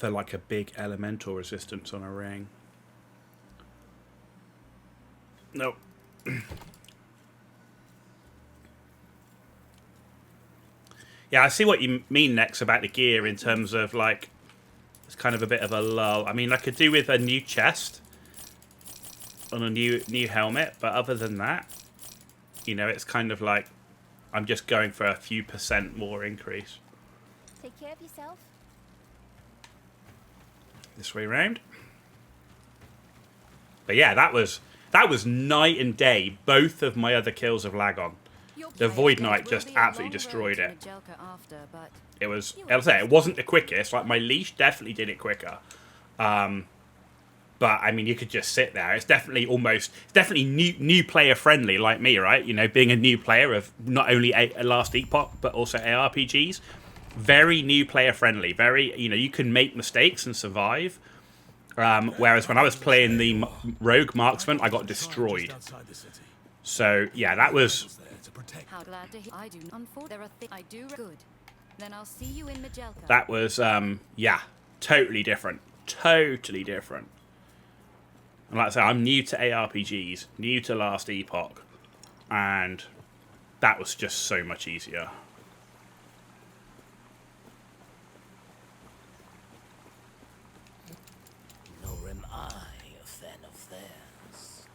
for like a big elemental resistance on a ring. Nope. Yeah, I see what you mean, Nex, about the gear in terms of like it's kind of a bit of a lull. I mean, I could do with a new chest on a new helmet, but other than that, you know, it's kind of like I'm just going for a few % more increase. Take care of yourself. This way round. But yeah, that was night and day. Both of my other kills of Lagon. The Void Knight just absolutely destroyed it. It was, I'll say, it wasn't the quickest. Like, my leash definitely did it quicker. But, I mean, you could just sit there. It's definitely new player friendly, like me, right? You know, being a new player of not only a Last Epoch, but also ARPGs. Very new player friendly. Very, you know, you can make mistakes and survive. Whereas when I was playing the Rogue Marksman, I got destroyed. So, yeah, that was... How glad to hear. I do. Unfortunately, I do good. Then I'll see you in Majelka. That was, yeah, totally different. Totally different. And like I say, I'm new to ARPGs, new to Last Epoch, and that was just so much easier. Nor am I a fan of theirs.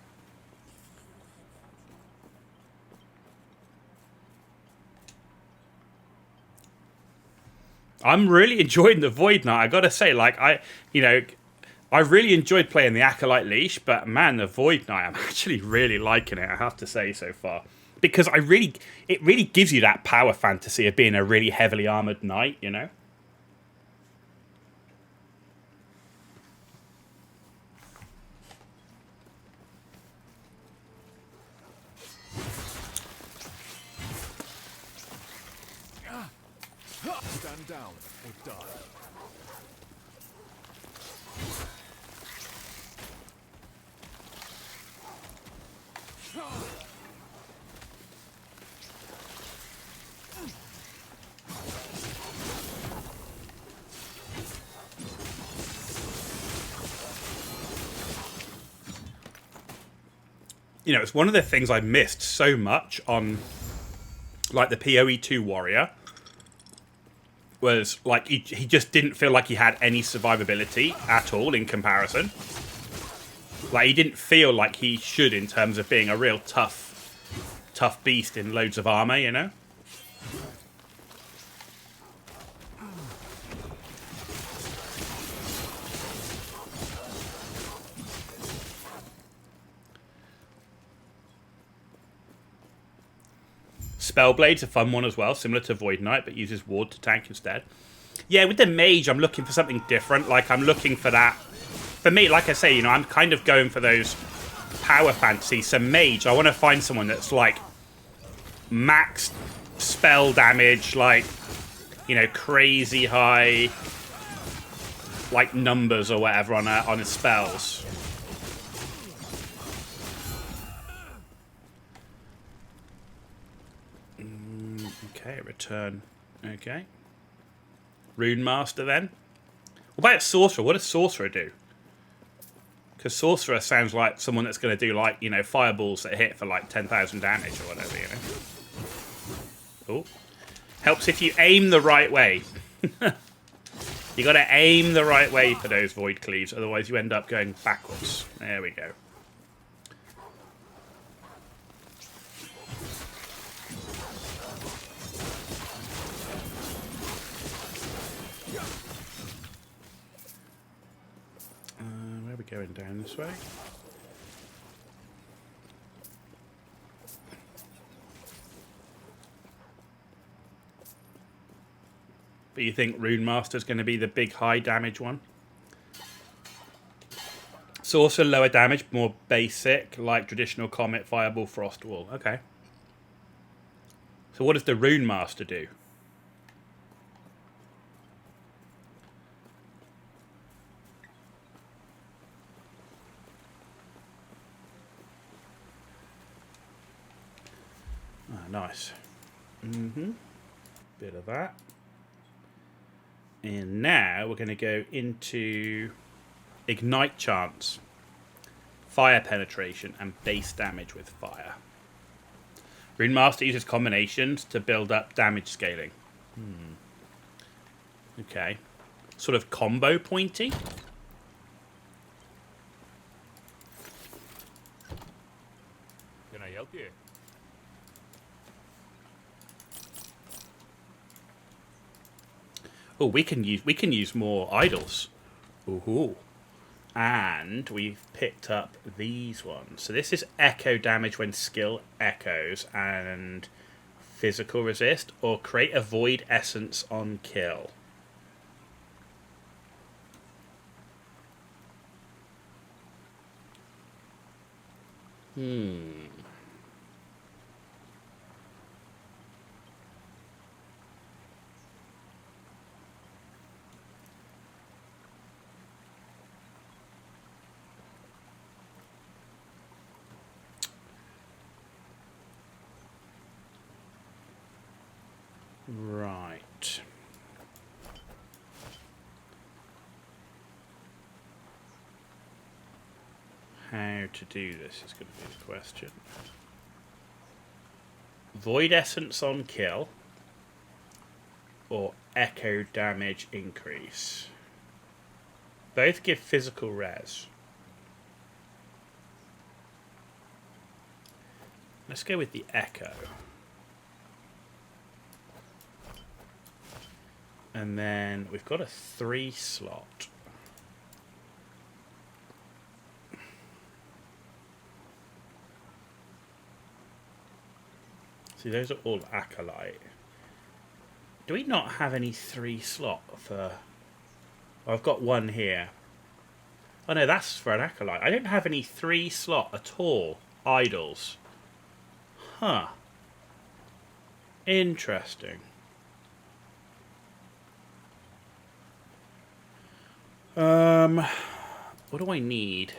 I'm really enjoying the Void Knight. I gotta say, like, I really enjoyed playing the Acolyte Leash, but man, the Void Knight, I'm actually really liking it, I have to say so far. Because it really gives you that power fantasy of being a really heavily armored knight, you know? Stand down or die. You know, it's one of the things I missed so much on, like, the PoE2 warrior. Was, like, he just didn't feel like he had any survivability at all in comparison. Like, he didn't feel like he should in terms of being a real tough beast in loads of armor, you know? Spellblade's a fun one as well, similar to Void Knight, but uses ward to tank instead. Yeah, with the mage, I'm looking for something different. Like, I'm looking for that. For me, like I say, you know, I'm kind of going for those power fantasies. So mage, I want to find someone that's, like, max spell damage, like, you know, crazy high, like, numbers or whatever on his spells. Okay, return. Okay. Rune Master, then. What about Sorcerer? What does Sorcerer do? Because Sorcerer sounds like someone that's going to do, like, you know, fireballs that hit for, like, 10,000 damage or whatever, you know? Oh. Helps if you aim the right way. You got to aim the right way for those Void Cleaves, otherwise you end up going backwards. There we go. Where are we going? Down this way? But you think Rune Master's going to be the big high damage one? Sorcerer lower damage, more basic, like traditional Comet, Fireball, Frost Wall. Okay. So what does the Rune Master do? Ah, nice. Bit of that. And now we're going to go into Ignite Chance, Fire Penetration, and Base Damage with Fire. Runemaster uses combinations to build up damage scaling. Okay. Sort of combo pointy. Can I help you? Oh, we can use more idols. Ooh. And we've picked up these ones. So this is echo damage when skill echoes and physical resist, or create a void essence on kill. Right. How to do this is going to be the question. Void essence on kill, or echo damage increase. Both give physical res. Let's go with the echo. And then we've got a 3 slot. See, those are all Acolyte. Do we not have any 3 slot for... Oh, I've got one here. Oh no, that's for an Acolyte. I don't have any 3 slot at all. Idols. Huh. Interesting. What do I need?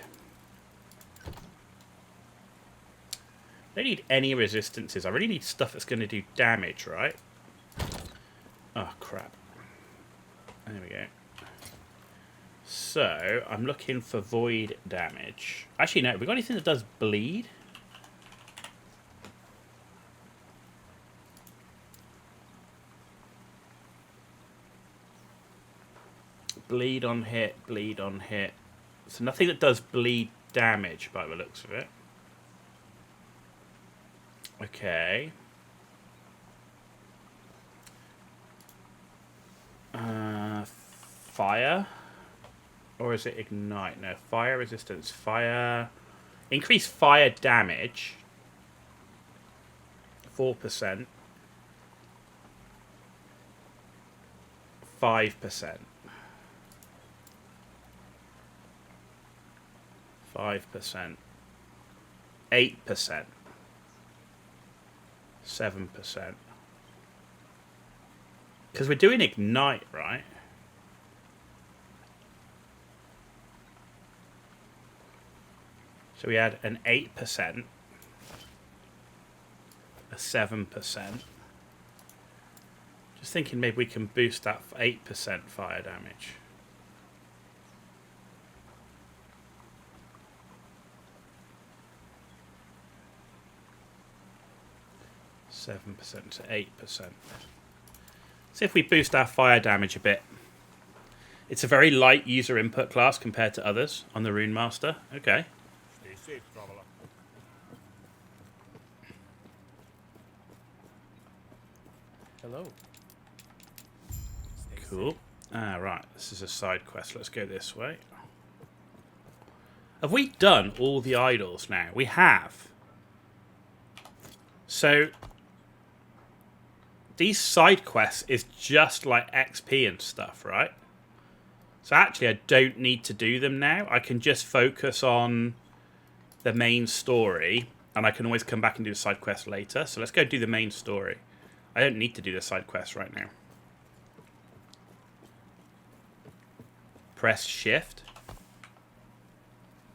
I don't need any resistances. I really need stuff that's going to do damage, right? Oh, crap. There we go. So, I'm looking for void damage. Actually, no. Have we got anything that does bleed? Bleed on hit, bleed on hit. So nothing that does bleed damage by the looks of it. Okay. Fire? Or is it ignite? No, fire resistance. Fire. Increase fire damage. 4%. 5%. 5%. 8%. 7%. Because we're doing ignite, right? So we had an 8%. A 7%. Just thinking maybe we can boost that 8% fire damage. 7% to 8%. See if we boost our fire damage a bit. It's a very light user input class compared to others on the Rune Master. Okay. Stay safe, traveler. Hello. Cool. Ah, right. This is a side quest. Let's go this way. Have we done all the idols now? We have. So these side quests is just like XP and stuff, right? So actually I don't need to do them now. I can just focus on the main story, and I can always come back and do the side quest later. So let's go do the main story. I don't need to do the side quest right now. Press shift.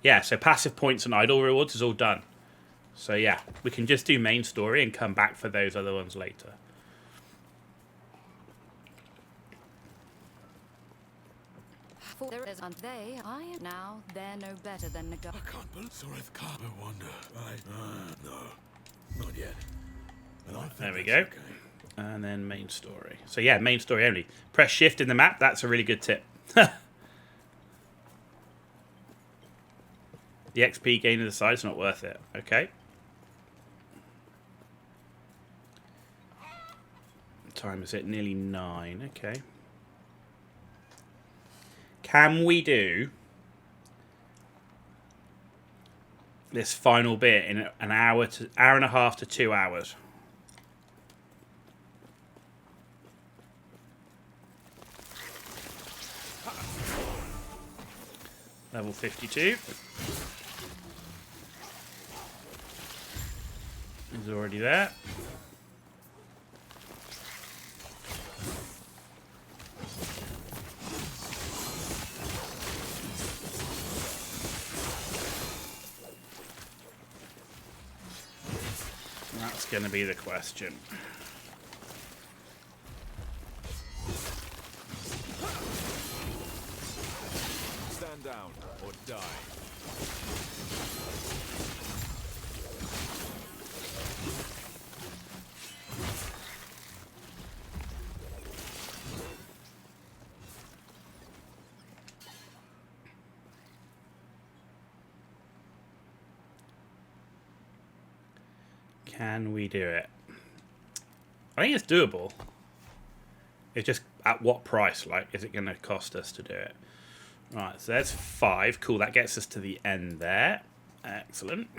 Yeah, so passive points and idol rewards is all done. So yeah, we can just do main story and come back for those other ones later. And they, I am now, they're no better than the I can't believe Soreth can't. I wonder. No, not yet. But I think There we that's go. okay. And then main story. So yeah, main story only. Press shift in the map. That's a really good tip. The XP gain to the side is not worth it. Okay. What time is it? Nearly 9. Okay. Can we do this final bit in an hour and a half to 2 hours? Level 52. He's already there. That's going to be the question. Stand down or die. Can we do it? I think it's doable. It's just at what price? Like, is it going to cost us to do it? Right, so there's 5. Cool, that gets us to the end there. Excellent.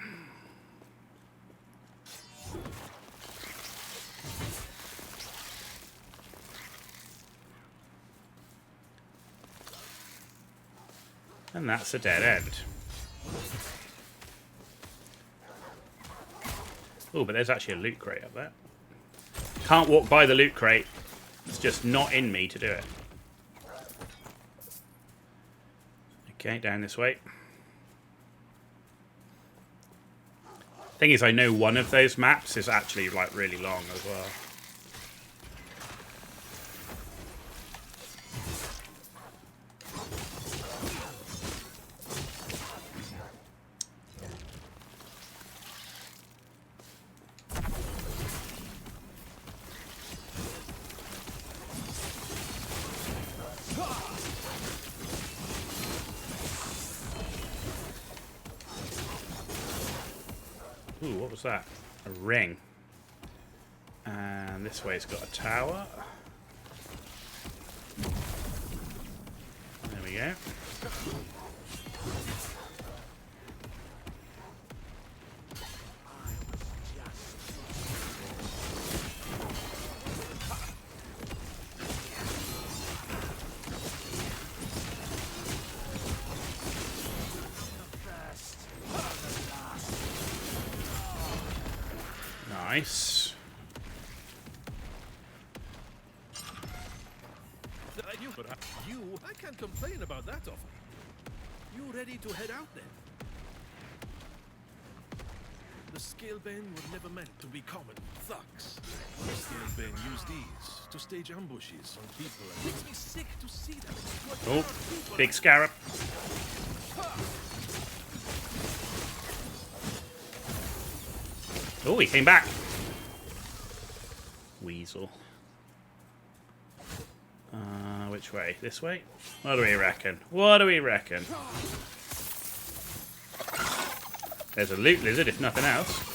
And that's a dead end. Oh, but there's actually a loot crate up there. Can't walk by the loot crate. It's just not in me to do it. Okay, down this way. Thing is, I know one of those maps is actually like really long as well. Ooh, what was that? A ring. And this way's got a tower. There we go. Nice. I can't complain about that offer. You ready to head out then? The Scalebane were never meant to be common thugs. The Scalebane used these to stage ambushes on people, and it makes me sick to see them. Oh, big scarab. Oh, he came back. Weasel. Which way? This way? What do we reckon? What do we reckon? There's a loot lizard, if nothing else.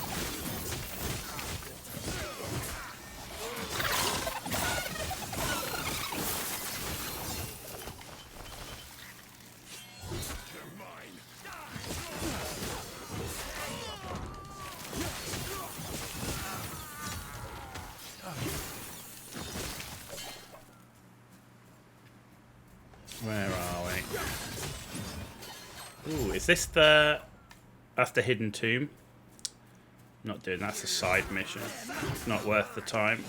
Where are we? Ooh, is this the... That's the hidden tomb. Not doing, that's a side mission. It's not worth the time.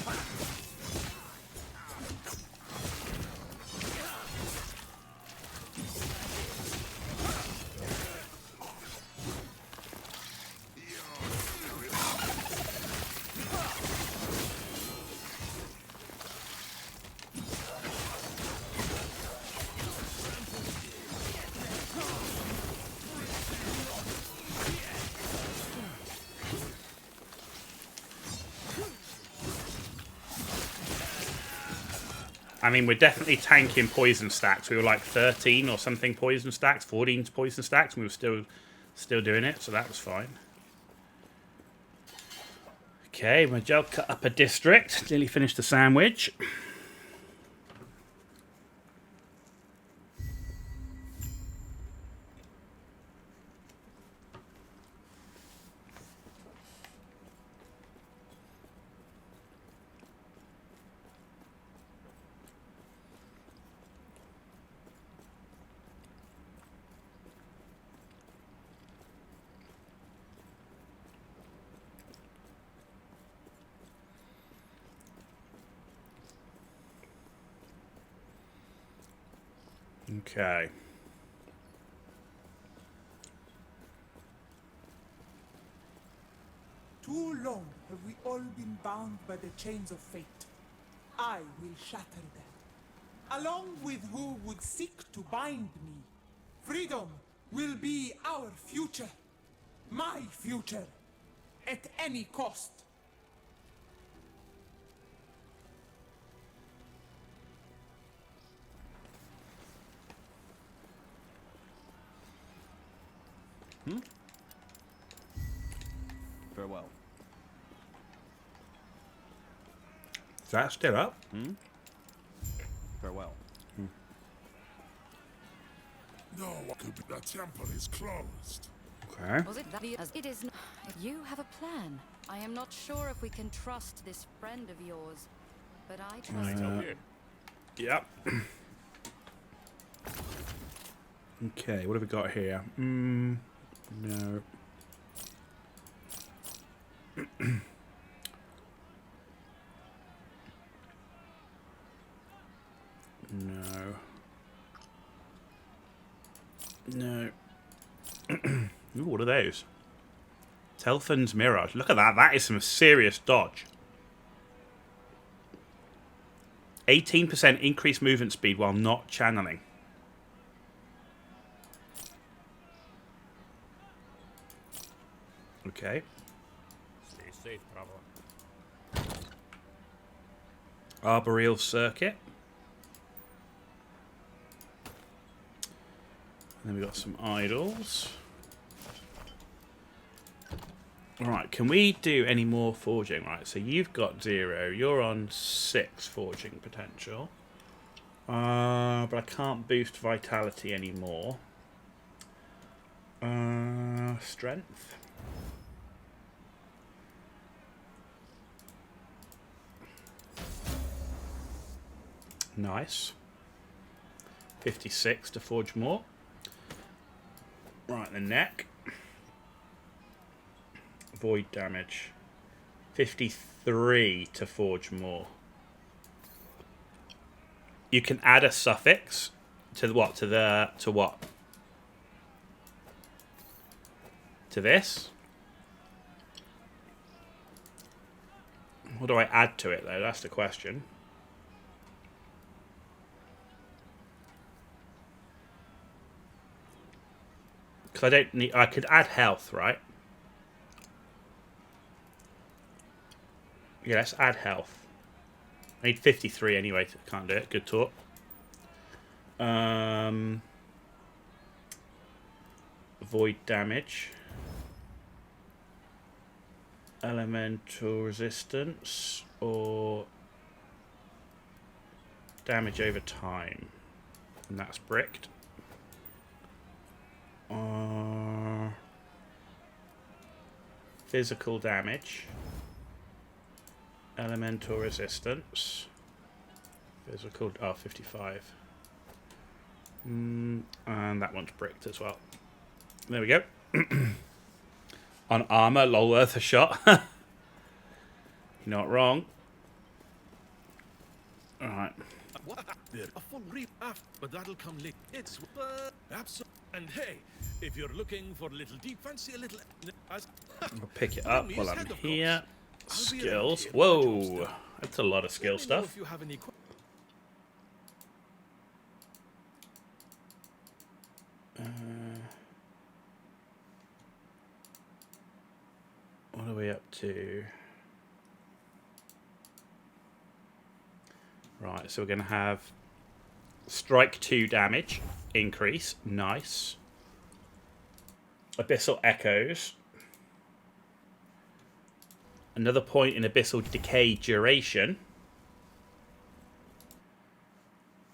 I mean, we're definitely tanking poison stacks. We were like 13 or something poison stacks, 14 poison stacks, and we were still doing it, so that was fine. Okay, Majelka Upper District. Nearly finished the sandwich. Okay. Too long have we all been bound by the chains of fate. I will shatter them, along with who would seek to bind me. Freedom will be our future. My future. At any cost. Farewell. Is that still up? Farewell. No, the temple is closed. Okay. Was it that as it is? If you have a plan, I am not sure if we can trust this friend of yours, but I trust you. Yep. Okay, what have we got here? No. No. No. Ooh, what are those? Telfan's Mirage. Look at that. That is some serious dodge. 18% increased movement speed while not channeling. Okay. Stay safe, Bravo. Arboreal Circuit. And then we got some idols. Alright, can we do any more forging? Right, so you've got 0. You're on 6 forging potential. But I can't boost vitality anymore. Strength. Nice. 56 to forge more. Right, the neck. Void damage. 53 to forge more. You can add a suffix to what? To what? To this? What do I add to it though? That's the question. Because I don't need. I could add health, right? Yeah, let's add health. I need 53 anyway. Can't do it. Good talk. Void damage. Elemental resistance or damage over time. And that's bricked. Physical damage. Elemental resistance. Physical. Oh, 55. And that one's bricked as well. There we go. On armor, lol, worth a shot. You're not wrong. Alright. A full reap after, but that'll come late. It's absolutely. And hey, if you're looking for a little deep, fancy a little. I'll pick it up while I'm here. Skills. here Whoa. That's a lot of skill Let me know stuff. if you have any What are we up to? Right, so we're going to have strike 2 damage increase. Nice. Abyssal Echoes. Another point in Abyssal Decay duration.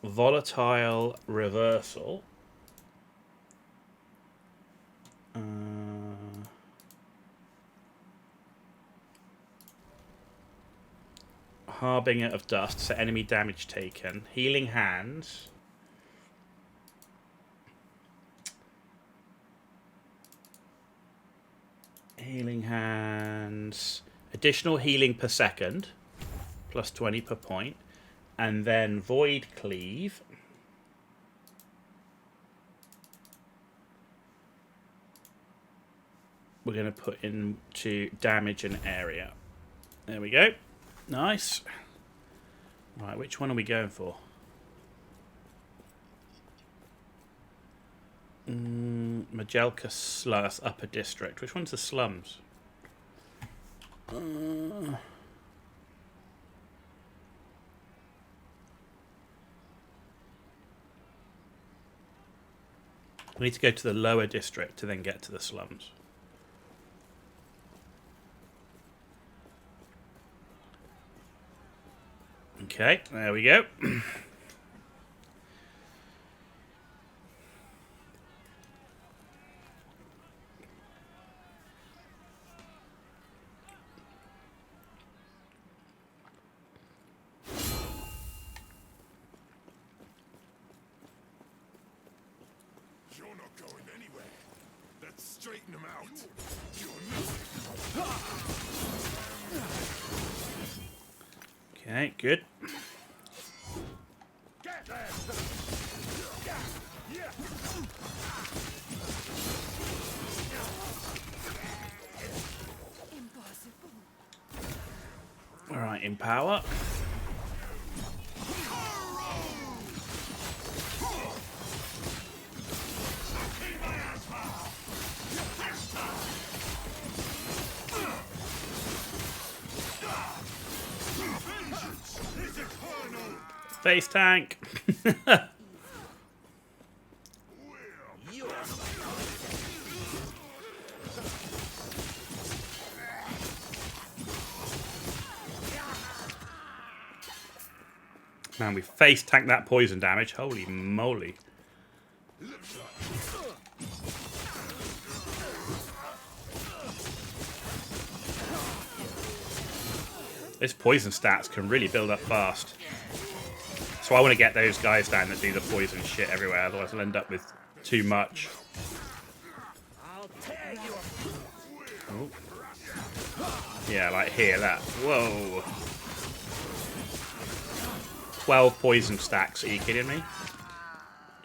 Volatile Reversal. Harbinger of Dust, so enemy damage taken. Healing Hands. Healing Hands. Additional healing per second. Plus 20 per point. And then Void Cleave. We're going to put into damage and area. There we go. Nice. Right, which one are we going for? Majelka Slums, Upper District. Which one's the slums? We need to go to the lower district to then get to the slums. Okay, there we go. You're not going anywhere. Let's straighten them out. Okay, good. Get there. All right, empower. Face tank. Man, we face tanked that poison damage. Holy moly. This poison stats can really build up fast. So I want to get those guys down that do the poison shit everywhere, otherwise I'll end up with too much. Oh. Yeah, like here, that. Whoa. 12 poison stacks, are you kidding me?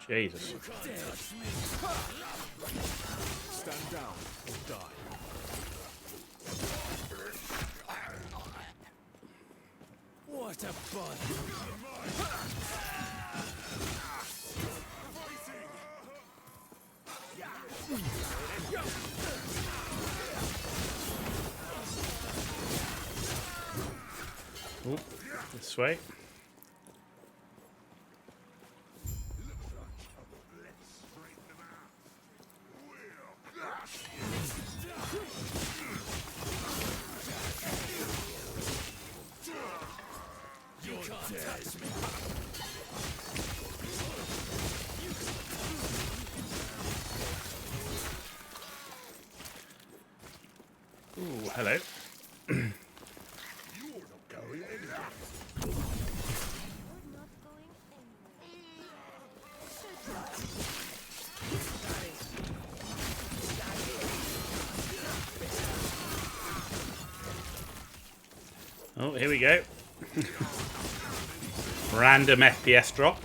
Jesus. Stand down or die. What a bun! Ooh, this way. Ooh, hello. Oh, here we go. Random FPS drop.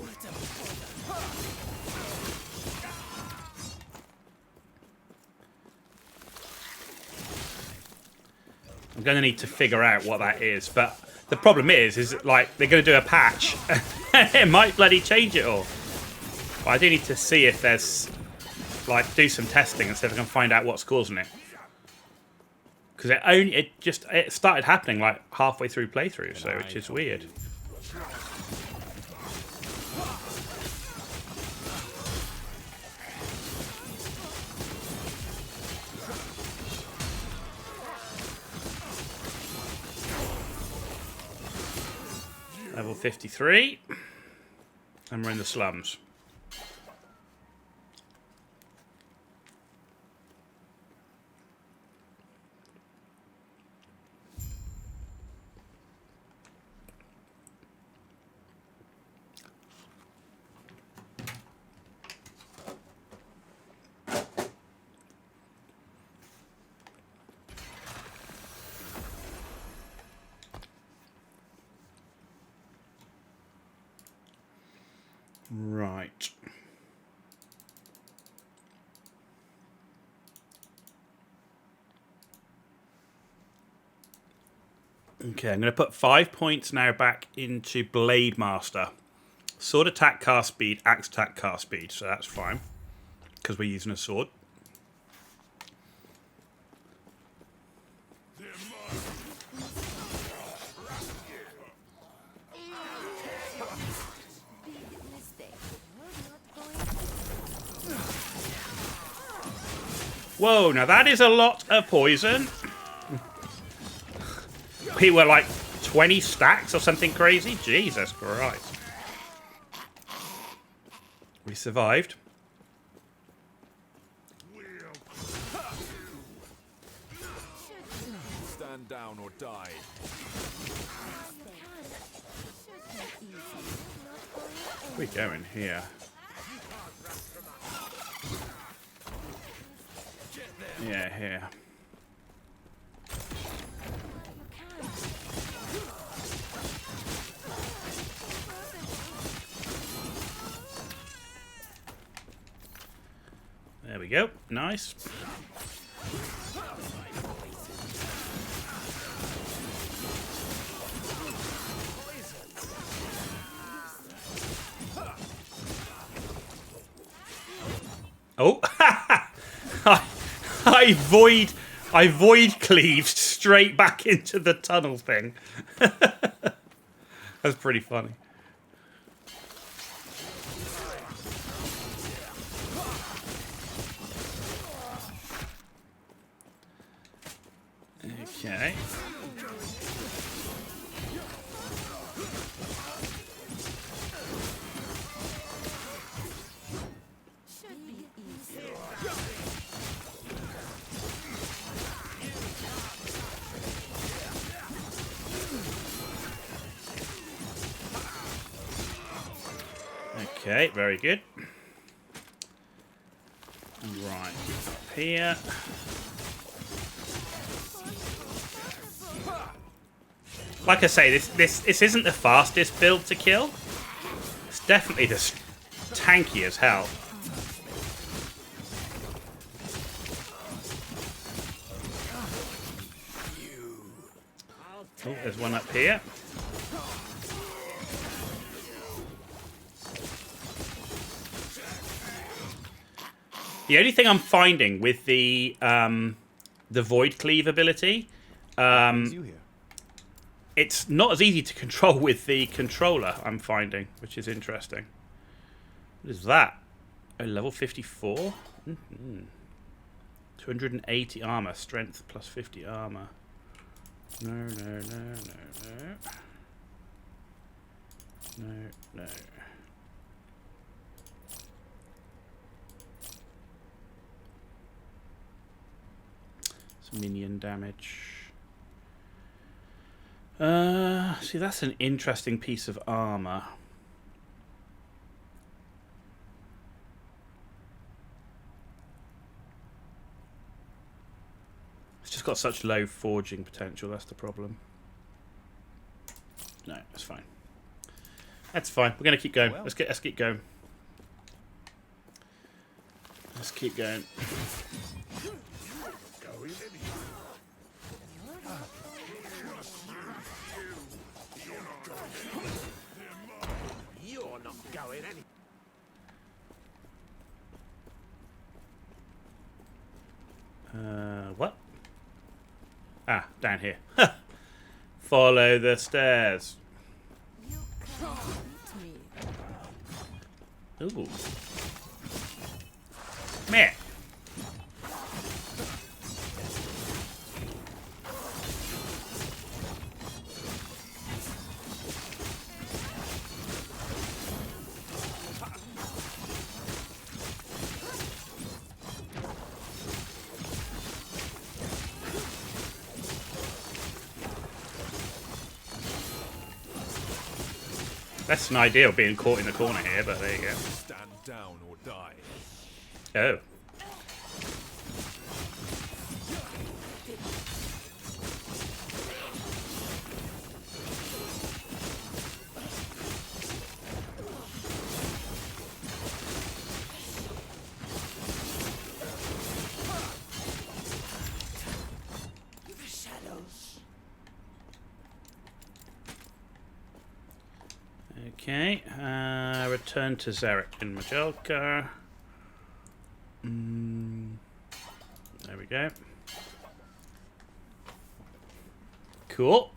I'm going to need to figure out what that is, but the problem is like they're going to do a patch. It might bloody change it all. But I do need to see if there's like do some testing and see if I can find out what's causing it. Because it started happening like halfway through playthrough, so which is weird. Level 53. And we're in the slums. Right. Okay, I'm going to put 5 points now back into Blade Master. Sword attack, cast speed, axe attack, cast speed. So that's fine. Because we're using a sword. Whoa, now that is a lot of poison. We were like 20 stacks or something crazy. Jesus Christ. We survived. Stand down or die. We go in here. Yeah, here. There we go. Nice. Oh, I void cleaved straight back into the tunnel thing. That's pretty funny. Okay. Okay, very good. Right, up here. Like I say, this isn't the fastest build to kill. It's definitely just tanky as hell. Oh, there's one up here. The only thing I'm finding with the void cleave ability, it's not as easy to control with the controller, I'm finding, which is interesting. What is that? Oh, level 54? 280 armor, strength plus 50 armor. No, no, no, no, no. No, no. Some minion damage. See, that's an interesting piece of armor. It's just got such low forging potential, that's the problem. No, that's fine. That's fine. We're gonna keep going. Well. Let's keep going. Let's keep going. You're not going any. What? Ah, down here. Follow the stairs. Ooh. Meh. Less than ideal being caught in the corner here, but there you go. Stand down or die. Oh. Okay, return to Zarek in Majelka. There we go. Cool.